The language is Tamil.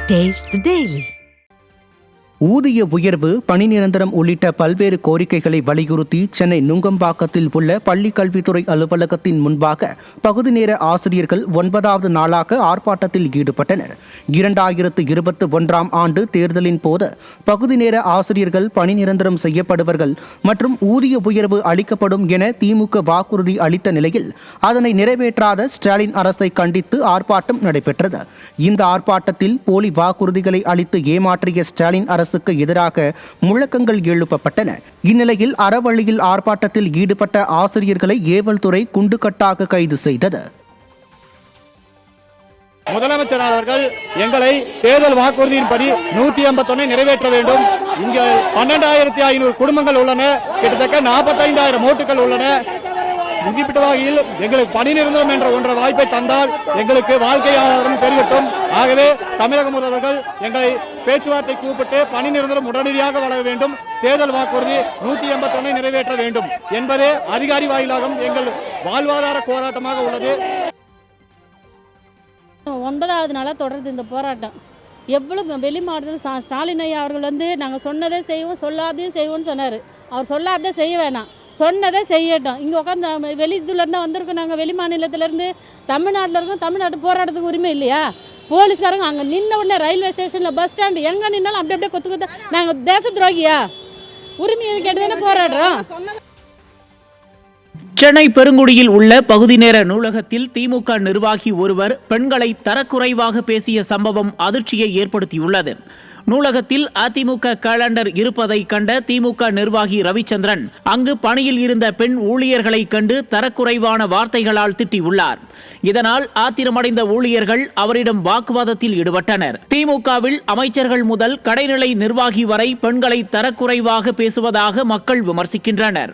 Taste the Daily. ஊதிய உயர்வு, பணி நிரந்தரம் உள்ளிட்ட பல்வேறு கோரிக்கைகளை வலியுறுத்தி சென்னை நுங்கம்பாக்கத்தில் உள்ள பள்ளி கல்வித்துறை அலுவலகத்தின் முன்பாக பகுதி நேர ஆசிரியர்கள் 9வது நாளாக ஆர்ப்பாட்டத்தில் ஈடுபட்டனர். 2021ஆம் ஆண்டு தேர்தலின் போது பகுதி நேர ஆசிரியர்கள் பணி நிரந்தரம் செய்யப்படுவார்கள் மற்றும் ஊதிய உயர்வு அளிக்கப்படும் என திமுக வாக்குறுதி அளித்த நிலையில் அதனை நிறைவேற்றாத ஸ்டாலின் அரசை கண்டித்து ஆர்ப்பாட்டம் நடைபெற்றது. இந்த ஆர்ப்பாட்டத்தில் போலி வாக்குறுதிகளை அளித்து ஏமாற்றிய ஸ்டாலின் அரசுக்கு எதிராக முழக்கங்கள் எழுப்பப்பட்டன. இந்நிலையில் அறவழியில் ஆர்ப்பாட்டத்தில் ஈடுபட்ட ஆசிரியர்களை ஏவல் துறை குண்டுகட்டாக கைது செய்தது. முதலமைச்சர் அவர்கள் எங்களை தேர்தல் வாக்குறுதியின்படி 181 நிறைவேற்ற வேண்டும். இங்கே 12,500 குடும்பங்கள் உள்ளன. கிட்டத்தட்ட 45,000 ஓட்டுகள் உள்ளன. குறிப்பிட்ட வகையில் எங்களுக்கு பணி நிரந்தரம் என்ற ஒன்ற வாய்ப்பை தந்தால் எங்களுக்கு வாழ்க்கை ஆதாரம் பெருகட்டும். ஆகவே தமிழக முதல்வர்கள் எங்களை பேச்சுவார்த்தை கூப்பிட்டு பணி நிரந்தரம் உடனடியாக வழங்க வேண்டும். தேர்தல் வாக்குறுதி 181 நிறைவேற்ற வேண்டும் என்பதே அதிகாரி வாயிலாக எங்கள் வாழ்வாதார போராட்டமாக உள்ளது. 9வது நாளாக தொடர்ந்து இந்த போராட்டம். எவ்வளவு வெளி மாவட்டத்தில் ஸ்டாலின் ஐயா அவர்கள் நாங்கள் சொன்னதே செய்வோம், சொல்லாதையும் செய்வோம்னு சொன்னார். அவர் சொல்லாதே செய்ய வேணாம், சொன்னதே செய்யட்டும். இங்கே உட்காந்து வெளி இதுலேருந்து வந்திருக்கோம். நாங்கள் வெளி மாநிலத்திலேருந்து தமிழ்நாட்டில் இருக்கோம். தமிழ்நாட்டு போராட்டத்துக்கு உரிமை இல்லையா? போலீஸ்காரங்க அங்கே நின்ன உடனே ரயில்வே ஸ்டேஷனில், பஸ் ஸ்டாண்டு எங்கே நின்னாலும் அப்படி அப்படியே கொத்து நாங்கள் தேச துரோகியா? உரிமையை கேட்டுதானே போராடுறோம். சென்னை பெருங்குடியில் உள்ள பகுதி நேர நூலகத்தில் திமுக நிர்வாகி ஒருவர் பெண்களை தரக்குறைவாக பேசிய சம்பவம் அதிர்ச்சியை ஏற்படுத்தியுள்ளது. நூலகத்தில் அதிமுக கேலண்டர் இருப்பதை கண்ட திமுக நிர்வாகி ரவிச்சந்திரன் அங்கு பணியில் இருந்த பெண் ஊழியர்களை கண்டு தரக்குறைவான வார்த்தைகளால் திட்டியுள்ளார். இதனால் ஆத்திரமடைந்த ஊழியர்கள் அவரிடம் வாக்குவாதத்தில் ஈடுபட்டனர். திமுகவில் அமைச்சர்கள் முதல் கடைநிலை நிர்வாகி வரை பெண்களை தரக்குறைவாக பேசுவதாக மக்கள் விமர்சிக்கின்றனர்.